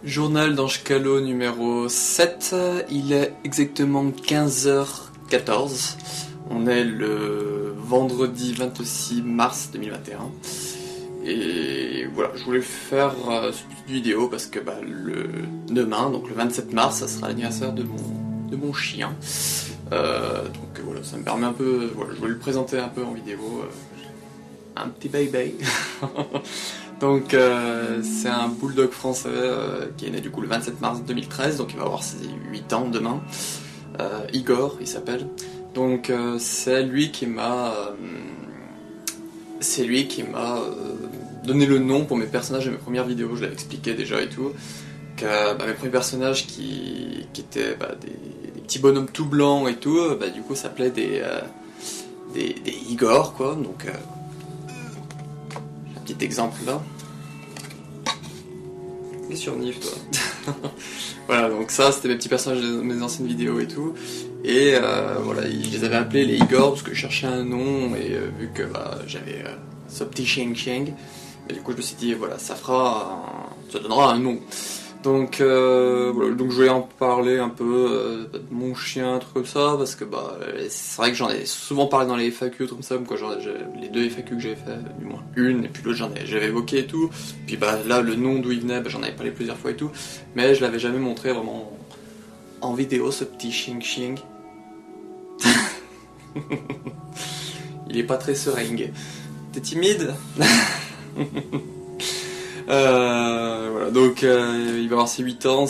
Journal d'Ange Callot numéro 7, il est exactement 15h14. On est le vendredi 26 mars 2021. Et voilà, je voulais faire cette petite vidéo parce que demain, donc le 27 mars, ça sera l'anniversaire de mon chien. Donc voilà, ça me permet un peu, voilà, je voulais le présenter un peu en vidéo. Un petit baby. Donc c'est un bulldog français qui est né du coup le 27 mars 2013, donc il va avoir ses 8 ans demain. Igor il s'appelle. Donc c'est lui qui m'a donné le nom pour mes personnages de mes premières vidéos, je l'avais expliqué déjà et tout. Que mes premiers personnages qui étaient des petits bonhommes tout blancs et tout, du coup s'appelaient des Igor quoi, donc petit exemple là. Les surnifs toi. Voilà, donc ça c'était mes petits personnages de mes anciennes vidéos et tout. Et voilà, je les avais appelés les Igor parce que je cherchais un nom et vu que j'avais ce petit Sheng Sheng, et du coup je me suis dit voilà, ça donnera un nom. Donc voilà, donc je voulais en parler un peu de mon chien, un truc comme ça, parce que c'est vrai que j'en ai souvent parlé dans les FAQ, comme ça, comme quoi les deux FAQ que j'avais fait, du moins une, et puis l'autre j'avais évoqué et tout, puis là le nom d'où il venait, j'en avais parlé plusieurs fois et tout, mais je l'avais jamais montré vraiment en vidéo, ce petit Xing Xing. Il est pas très seringue. T'es timide? Voilà, donc il va avoir ses 8 ans,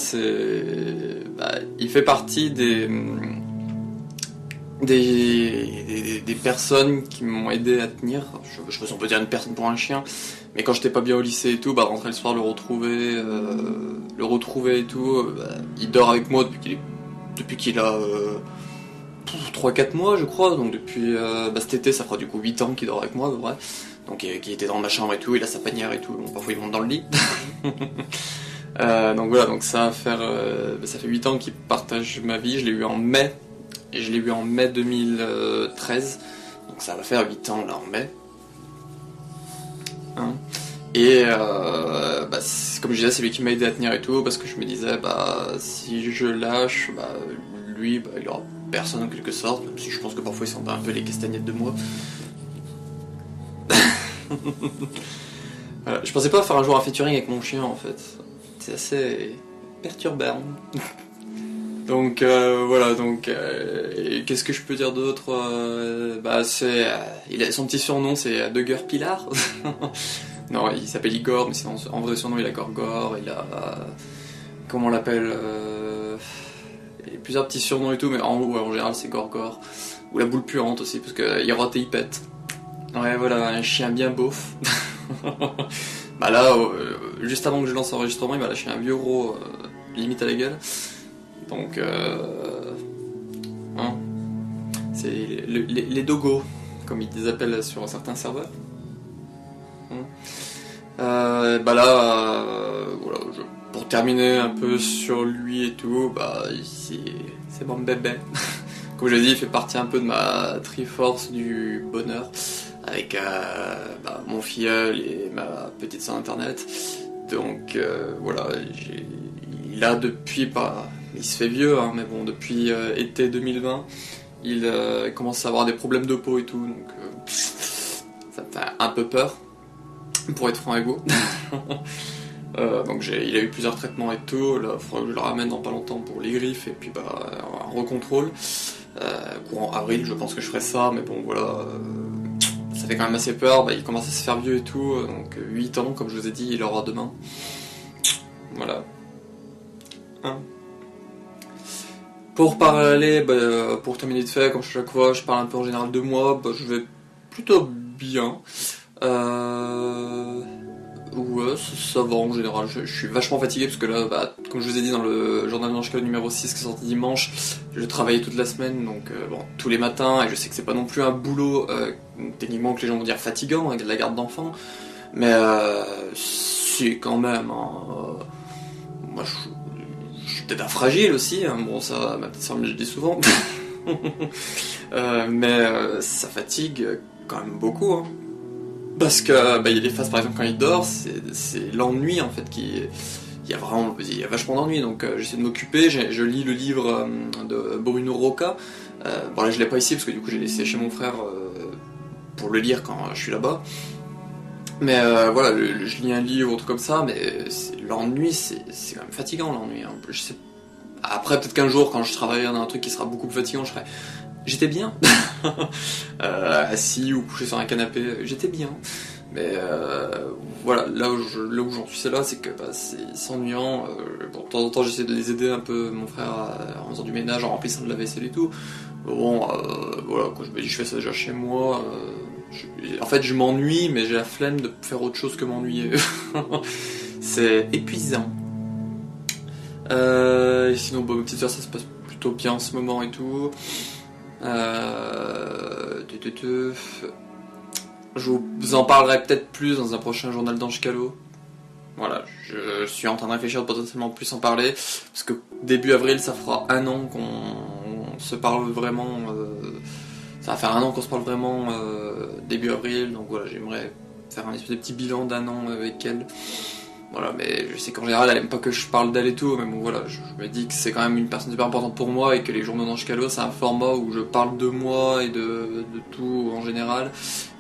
il fait partie des personnes qui m'ont aidé à tenir. Je sais pas si on peut dire une personne pour un chien, mais quand j'étais pas bien au lycée et tout, rentrer le soir, le retrouver et tout, il dort avec moi depuis qu'il a 3-4 mois je crois, donc depuis cet été ça fera du coup 8 ans qu'il dort avec moi à peu près. Donc qui était dans ma chambre et tout, il a sa panière et tout, donc parfois il monte dans le lit. Donc voilà, donc ça fait 8 ans qu'il partage ma vie, je l'ai eu en mai, et je l'ai eu en mai 2013, donc ça va faire 8 ans là en mai. Hein. Et comme je disais, c'est lui qui m'a aidé à tenir et tout, parce que je me disais, si je lâche, lui, il aura personne en quelque sorte, même si je pense que parfois il s'en bat un peu les castagnettes de moi. Voilà, je pensais pas faire un jour un featuring avec mon chien en fait. C'est assez perturbant. Donc voilà, donc qu'est-ce que je peux dire d'autre? Son petit surnom c'est Dugger Pilar. Non, il s'appelle Igor, mais sinon en vrai surnom il a Gorgor, il a comment on l'appelle, il y a plusieurs petits surnoms et tout, mais en général c'est Gorgor. Ou la boule puante aussi, parce qu'il rote et il pète. Ouais, voilà, un chien bien beauf. Juste avant que je lance l'enregistrement, il m'a lâché un vieux gros limite à la gueule. Donc, c'est les dogos, comme ils les appellent sur certains serveurs. Voilà, pour terminer un peu sur lui et tout, c'est mon bébé. Comme je l'ai dit, il fait partie un peu de ma Triforce du bonheur, avec mon filleul et ma petite sœur internet. Donc voilà, il a depuis, il se fait vieux, hein, mais bon, depuis été 2020, il commence à avoir des problèmes de peau et tout, donc ça me fait un peu peur, pour être franc avec vous. Donc il a eu plusieurs traitements et tout, là il faudra que je le ramène dans pas longtemps pour les griffes et puis un recontrôle. Courant avril, je pense que je ferai ça, mais bon voilà, ça fait quand même assez peur, il commence à se faire vieux et tout, donc 8 ans, comme je vous ai dit, il aura demain. Voilà. Pour parler, pour terminer de fait, comme chaque fois, je parle un peu en général de moi, je vais plutôt bien. Ouais, ça va en général, je suis vachement fatigué parce que là, comme je vous ai dit dans le journal d'Ange Callot numéro 6 qui est sorti dimanche, je travaillais toute la semaine, donc tous les matins, et je sais que c'est pas non plus un boulot, techniquement que les gens vont dire fatigant, avec de la garde d'enfants, mais c'est quand même, moi je suis peut-être un fragile aussi, hein, bon ça, ma petite soeur me le dit souvent, mais ça fatigue quand même beaucoup, hein. Parce que il y a des phases par exemple quand il dort, c'est l'ennui en fait qui il y a vachement d'ennuis, donc j'essaie de m'occuper. Je lis le livre de Bruno Roca. Bon là je l'ai pas ici parce que du coup j'ai laissé chez mon frère pour le lire quand je suis là-bas. Mais voilà, je lis un livre ou truc comme ça, mais l'ennui c'est quand même fatigant l'ennui. Hein. Je sais. Après peut-être qu'un jour quand je travaillerai dans un truc qui sera beaucoup plus fatigant, je ferai j'étais bien assis ou couché sur un canapé, j'étais bien. Mais voilà, là où j'en suis là, c'est que c'est ennuyant. Bon, de temps en temps, j'essaie de les aider un peu, mon frère, en faisant du ménage, en remplissant de la vaisselle et tout. Bon, voilà, quand je me dis je fais ça déjà chez moi. En fait, je m'ennuie, mais j'ai la flemme de faire autre chose que m'ennuyer. C'est épuisant. Et sinon, bon, ma petite soeur, ça se passe plutôt bien en ce moment et tout. Je vous en parlerai peut-être plus dans un prochain journal d'Ange Callot. Voilà, je suis en train de réfléchir de potentiellement plus en parler, parce que début avril, ça fera un an qu'on se parle vraiment. Ça va faire un an qu'on se parle vraiment début avril, donc voilà, j'aimerais faire un espèce de petit bilan d'un an avec elle. Voilà, mais je sais qu'en général, elle aime pas que je parle d'elle et tout, mais bon voilà, je me dis que c'est quand même une personne super importante pour moi et que les journaux d'Ange Callot, c'est un format où je parle de moi et de tout en général,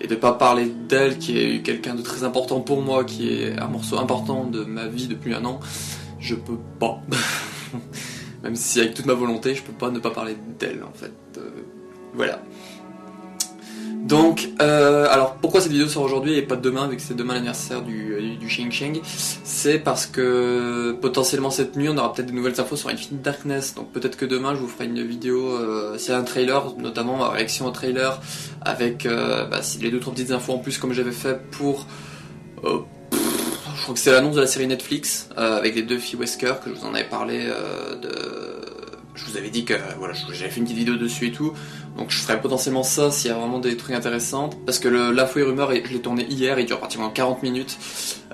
et de pas parler d'elle qui est quelqu'un de très important pour moi, qui est un morceau important de ma vie depuis un an, je peux pas. Même si avec toute ma volonté, je peux pas ne pas parler d'elle en fait. Voilà. Donc, alors pourquoi cette vidéo sort aujourd'hui et pas demain, vu que c'est demain l'anniversaire du Sheng Sheng, c'est parce que potentiellement cette nuit on aura peut-être des nouvelles infos sur Infinite Darkness, donc peut-être que demain je vous ferai une vidéo, c'est un trailer, notamment ma réaction au trailer, avec les 2-3 petites infos en plus comme j'avais fait pour... je crois que c'est l'annonce de la série Netflix, avec les 2 filles Wesker, que je vous en avais parlé je vous avais dit que voilà, j'avais fait une petite vidéo dessus et tout, donc je ferai potentiellement ça s'il y a vraiment des trucs intéressants, parce que l'info et rumeur, je l'ai tourné hier, il dure pratiquement 40 minutes,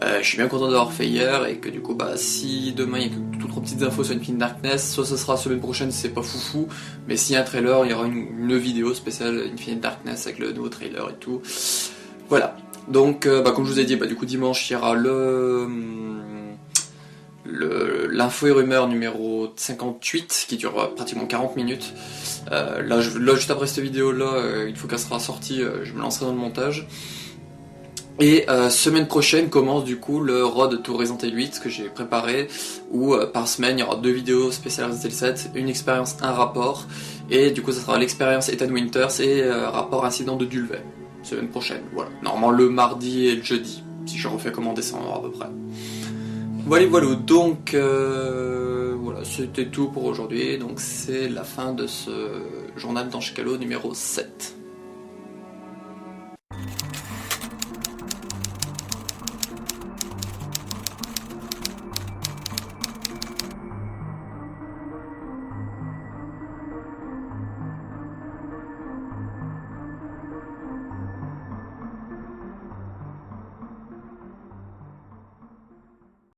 je suis bien content d'avoir fait hier, et que du coup, si demain il y a que 2-3 petites infos sur Infinite Darkness, soit ce sera la semaine prochaine si c'est pas foufou, mais s'il y a un trailer, il y aura une vidéo spéciale Infinite Darkness avec le nouveau trailer et tout. Voilà, donc comme je vous ai dit, du coup dimanche il y aura l'info et rumeur numéro 58 qui dure pratiquement 40 minutes. Là, juste après cette vidéo là, une fois qu'elle sera sortie, je me lancerai dans le montage. Et semaine prochaine commence du coup le Road to Resident Evil 8 que j'ai préparé, où par semaine il y aura 2 vidéos spéciales Resident Evil 7, une expérience, un rapport, et du coup ça sera l'expérience Ethan Winters et rapport incident de Dulvey, semaine prochaine, voilà. Normalement le mardi et le jeudi, si je refais comme en décembre à peu près. Voilà, donc voilà, c'était tout pour aujourd'hui, donc c'est la fin de ce journal d'Ange Callot numéro 7.